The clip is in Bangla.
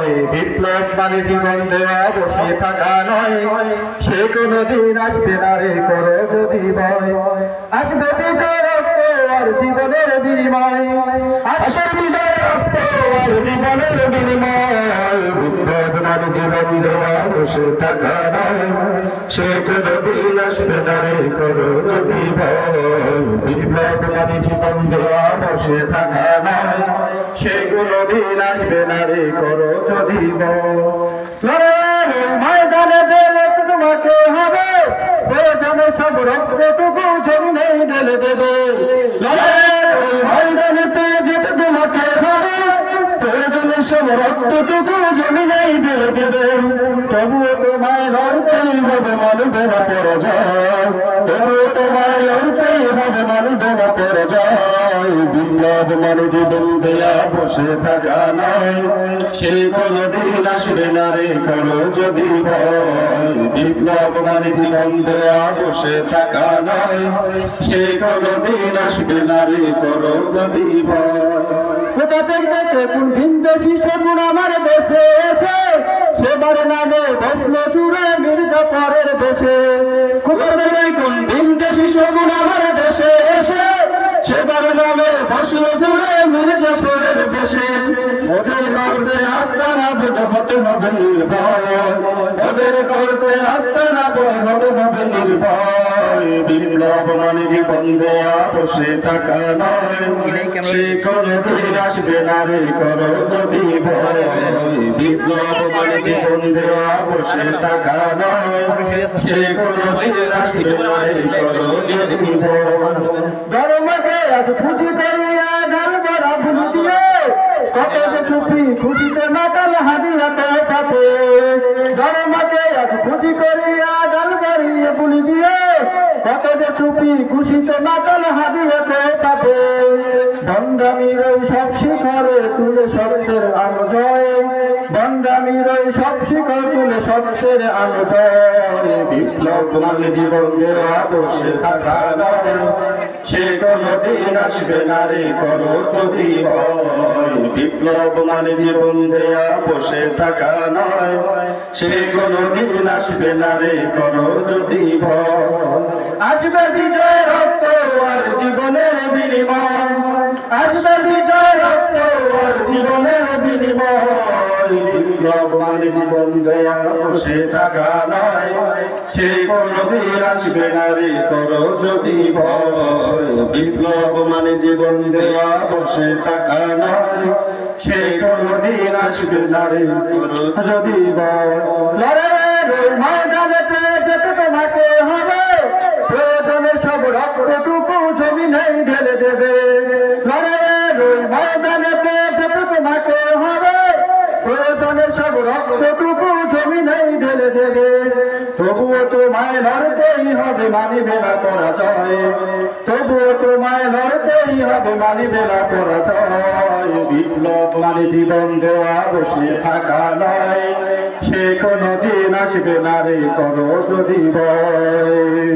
ভয়, বিপ্লব মানে জীবন দেওয়া বসে থাকা নয়, সে কোনদিন আসবে না রে করো যদি ভয়। আসবে বিজয় রক্ত আর জীবনের বিনিময়, আসবে বিজয় রক্ত আর জীবনের বিনিময়। বিপ্লব মানে জীবন দেওয়া বসে থাকা নয়, সে কোনদিন আসবে না রে করো যদি ভয়। বিপ্লব মানে জীবন দেওয়া বসে থাকা নয়, সে কোনদিন আসবে না রে করো যদি ভয়। লড়াইয়ের ময়দানে জেলে তোমাকে হবে, প্রয়োজনে সব রক্তটুকু জমিনে ঢেলে দেবে। লড়াইয়ের ময়দানেতে যেতে তোমাকে হবে, প্রয়োজনে সব রক্তটুকু জমিনে ঢেলে দেবে। তবুও তোমায় লড়তেই হবে, মানবে না পরাজয়। তবুও তোমায় লড়তেই হবে, মানবে না পরাজয়। বিপ্লব মানে জীবন দেয়া বসে থাকা নয়, সে কোনদিন আসবে না রে করো যদি ভয়। বিপ্লব মানে জীবন দেয়া বসে থাকা নয়, সে কোনদিন আসবে না রে করো যদি ভয়। কোথা থেকে কোন ভিনদেশি শকুন আমার দেশে এসে, সেবার নামে বসলো চূড়ে মির্জাফরের দেশে। কোথা থেকে কোন ভিনদেশি শকুন আমার দেশে এসে, সেবার নামে বসলো চূড়ে মির্জাফরের দেশে। ওদের করতে আস্তানা বোধ হতে হবে নির্ভয়, ওদের করতে আস্তানা বোধ হতে হবে নির্ভয়। বিপ্লব মানে জীবন দেয়া বসে থাকা নয়, সে কোনদিন আসবে না রে করো যদি ভয়। বিপ্লব মানে জীবন দেয়া বসে থাকা নয়, সে কোনদিন আসবে না রে করো যদি ভয়। ধর্মকে আজ পুঁজি করিয়া গাল ভরা ভুল দিয়ে, কত যে সুখী খুশিতে মাতাল হাদিয়াতে পাবে। ধর্মকে আজ পুঁজি করিয়া গাল ভরিয়ে ভুল দিয়ে, কত যে সুখী খুশিতে মাতাল হাদিয়াতে পাবে। ভণ্ডামির ওই সব শিখরে তুলে সত্যের আলো জয়, ভণ্ডামির ওই সব শিখর তুলে সত্যের আলো জয়। বিপ্লব মানে জীবন দেওয়া বসে থাকা নয়, সে কোনদিন আসবে না রে করো যদি ভয়। বিপ্লব মানে জীবন দেয়া বসে থাকা নয়, সে কোনদিন আসবে না রে করো যদি ভয়। আসবে বিজয় রক্ত আর জীবনের বিনিময়, আসবে বিজয় রক্ত আর জীবনের বিনিময়। বিপ্লব মানে জীবন দেয়া বসে থাকা নয়, সে কোনদিন আসবে না রে করো যদি ভয়। বিপ্লব মানে জীবন দেয়া বসে থাকা নয়, সে কোনদিন আসবে না রে করো যদি ভয়। লড়াইয়ের ময়দানেতে যেতে তোমাকে হবে, প্রয়োজনে সব রক্তটুকু জমিনে ঢেলে দেবে। লড়াইয়ের ময়দানেতে যেতে তোমাকে হবে, প্রয়োজনে সব রক্তটুকু জমিনে ঢেলে দেবে। তবুও তোমায় লড়তেই হবে, মানিবে না পরাজয়। তবুও তোমায় লড়তেই হবে, মানিবে না পরাজয়। বিপ্লব মানে জীবন দেওয়া বসে থাকা নয়, সে কোনদিন আসবে না রে করো যদি ভয়।